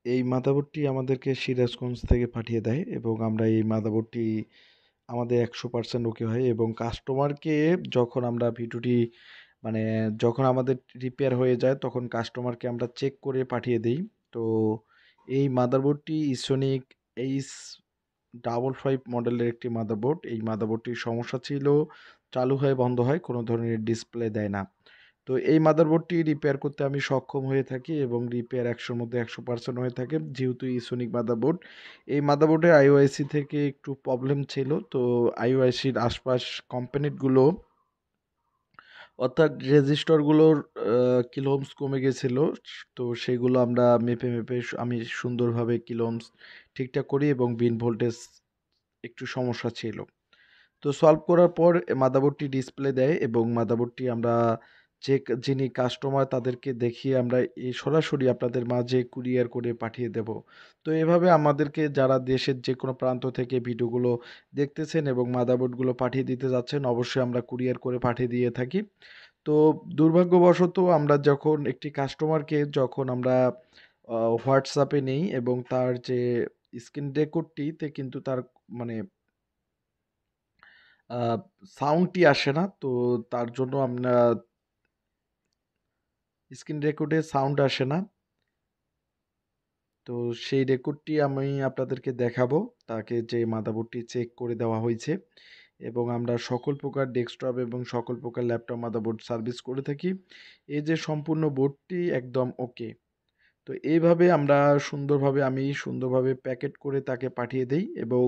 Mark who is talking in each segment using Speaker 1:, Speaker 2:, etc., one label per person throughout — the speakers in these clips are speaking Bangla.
Speaker 1: এই মাদারবোর্ডটি আমাদেরকে সিরাজগঞ্জ থেকে পাঠিয়ে দেয় এবং আমরা এই মাদারবোর্ডটি আমাদের 100% ওকে হয় এবং কাস্টমারকে যখন আমরা ভিডিওটি মানে যখন আমাদের রিপেয়ার হয়ে যায় তখন কাস্টমারকে আমরা চেক করে পাঠিয়ে দিই। তো এই মাদারবোর্ডটি ইসোনিক H55 মডেলের একটি মাদারবোর্ড। এই মাদারবোর্ডটির সমস্যা ছিল চালু হয় বন্ধ হয়, কোনো ধরনের ডিসপ্লে দেয় না। তো এই মাদারবোর্ডটি রিপেয়ার করতে আমি সক্ষম হয়ে থাকি এবং রিপেয়ার 100-র মধ্যে 100% হয়ে থাকে যেহেতু ইসোনিক মাদারবোর্ড। এই মাদারবোর্ডের আইওআইসি থেকে একটু প্রবলেম ছিল। তো আইওআইসির আশপাশ কম্পোনেন্টগুলো অর্থাৎ রেজিস্টরগুলোর কিলো ওহমস কমে গেছিল। তো সেগুলো আমরা মেপে আমি সুন্দরভাবে কিলো ওহমস ঠিকঠাক করি এবং বিন ভোল্টেজ একটু সমস্যা ছিল। তো সলভ করার পর মাদারবোর্ডটি ডিসপ্লে দেয় এবং মাদারবোর্ডটি আমরা যিনি কাস্টমার তাদেরকে দেখিয়ে আমরা সরাসরি আপনাদের মাঝে কুরিয়ার করে পাঠিয়ে দেব। তো এভাবে আমাদেরকে যারা দেশের যে কোনো প্রান্ত থেকে ভিডিওগুলো দেখতেছেন এবং মাদারবোর্ডগুলো পাঠিয়ে দিতে যাচ্ছেন অবশ্যই আমরা কুরিয়ার করে পাঠিয়ে দিয়ে থাকি। তো দুর্ভাগ্যবশত আমরা যখন একটি কাস্টমারকে যখন আমরা হোয়াটসঅ্যাপে নেই এবং তার যে স্ক্রিন রেকর্ডটিতে কিন্তু তার মানে আ সাউন্ডটি আসে না। তো তার জন্য আমরা স্ক্রিন রেকর্ডে সাউন্ড আসে না। তো সেই রেকর্ডটি আমি আপনাদেরকে দেখাবো। তাকে যে মাদারবোর্ডটি চেক করে দেওয়া হয়েছে এবং আমরা সকল প্রকার ডেস্কটপ এবং সকল প্রকার ল্যাপটপ মাদারবোর্ড সার্ভিস করে থাকি। এই যে সম্পূর্ণ বোর্ডটি একদম ওকে। তো এইভাবে আমরা আমি সুন্দরভাবে প্যাকেট করে তাকে পাঠিয়ে দেই এবং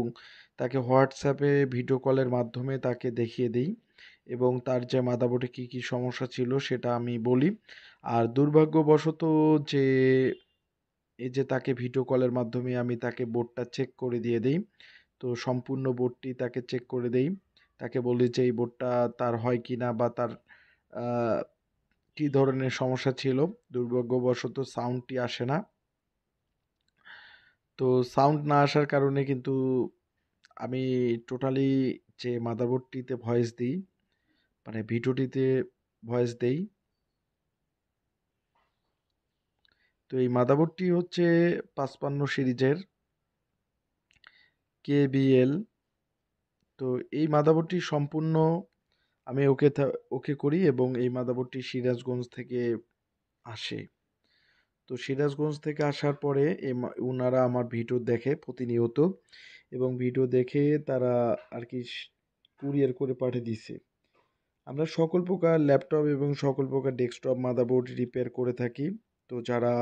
Speaker 1: তাকে হোয়াটসঅ্যাপে ভিডিও কলের মাধ্যমে তাকে দেখিয়ে দেই এবং তার যে মাদারবোর্ডে কী সমস্যা ছিল সেটা আমি বলি। আর দুর্ভাগ্যবশত যে এই যে তাকে ভিডিও কলের মাধ্যমে আমি তাকে বোর্ডটা চেক করে দিয়ে দেই। তো সম্পূর্ণ বোর্ডটি তাকে চেক করে দেই। তাকে বলি যে এই বোর্ডটা তার হয় কিনা বা তার আ কী ধরনের সমস্যা ছিল। দুর্ভাগ্যবশত সাউন্ডটি আসে না। তো সাউন্ড না আসার কারণে কিন্তু আমি টোটালি যে মাদারবোর্ডটিতে ভয়েস দিই, মানে ভিডিওটিতে ভয়েস দেই। তো এই মাদারবোর্ডটি হচ্ছে 55 সিরিজের KBL। তো এই মাদারবোর্ডটি সম্পূর্ণ আমি ওকে করি এবং এই মাদারবোর্ডটি সিরাজগঞ্জ থেকে আসে। তো সিরাজগঞ্জ থেকে আসার পরে উনারা আমার ভিডিও দেখে প্রতিনিয়ত এবং ভিডিও দেখে তারা আর কি কুরিয়ার করে পাঠিয়ে দিছে। আমরা সকল প্রকার ল্যাপটপ এবং সকল প্রকার ডেস্কটপ মাদারবোর্ড রিপেয়ার করে থাকি। তো যারা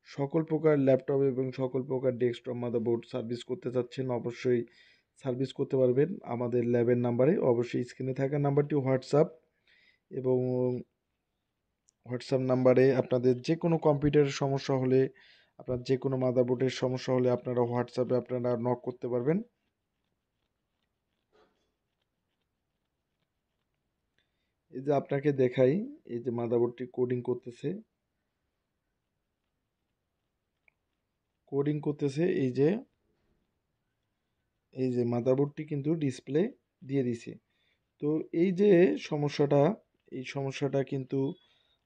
Speaker 1: সকল প্রকার ল্যাপটপ এবং সকল প্রকার ডেস্কটপ মাদারবোর্ড সার্ভিস করতে চাচ্ছেন অবশ্যই সার্ভিস করতে পারবেন আমাদের ল্যাবের নাম্বারে। অবশ্যই স্ক্রিনে থাকা নাম্বারটি হোয়াটসঅ্যাপ এবং হোয়াটসঅ্যাপ নাম্বারে আপনাদের যে কোনো কম্পিউটারের সমস্যা হলে, আপনার যে কোনো মাদারবোর্ডের সমস্যা হলে আপনারা হোয়াটসঅ্যাপে আপনারা নক করতে পারবেন। এই যে আপনাকে দেখাই, এই যে মাদারবোর্ডটি কোডিং করতেছে এই যে মাদারবোর্ডটি কিন্তু ডিসপ্লে দিয়ে দিছে। তো এই যে সমস্যাটা, এই সমস্যাটা কিন্তু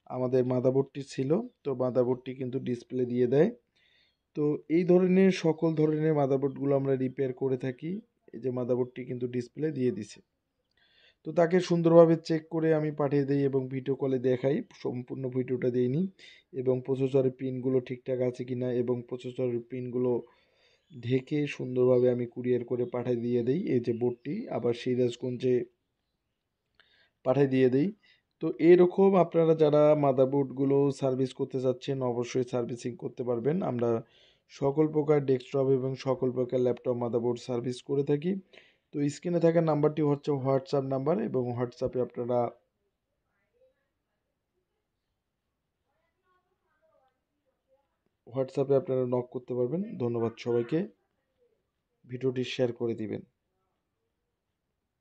Speaker 1: আমাদের মাদারবোর্ডটি ছিল। তো মাদারবোর্ডটি কিন্তু ডিসপ্লে দিয়ে দেয়। তো এই ধরনের সকল ধরনের মাদারবোর্ডগুলো আমরা রিপেয়ার করে থাকি। এই যে মাদারবোর্ডটি কিন্তু ডিসপ্লে দিয়ে দিছে। তো তাকে সুন্দরভাবে চেক করে আমি পাঠিয়ে দেই এবং ভিডিও কলে দেখাই। সম্পূর্ণ ভিডিওটা দেইনি এবং প্রসেসরের পিনগুলো ঠিকঠাক আছে কিনা এবং প্রসেসরের পিনগুলো ঢেকে সুন্দরভাবে আমি কুরিয়ার করে পাঠিয়ে দিয়ে দেই। এই যে বোর্ডটি আবার সিরাজগঞ্জে পাঠিয়ে দিয়ে দেই। তো এরকম আপনারা যারা মাদারবোর্ডগুলো সার্ভিস করতে চাচ্ছেন অবশ্যই সার্ভিসিং করতে পারবেন। আমরা সকল প্রকার ডেস্কটপ এবং সকল প্রকার ল্যাপটপ মাদারবোর্ড সার্ভিস করে থাকি। তো স্ক্রিনে থাকা নাম্বারটি হচ্ছে হোয়াটসঅ্যাপ নাম্বার এবং হোয়াটসঅ্যাপে আপনারা নক করতে পারবেন। ধন্যবাদ সবাইকে। ভিডিওটি শেয়ার করে দিবেন।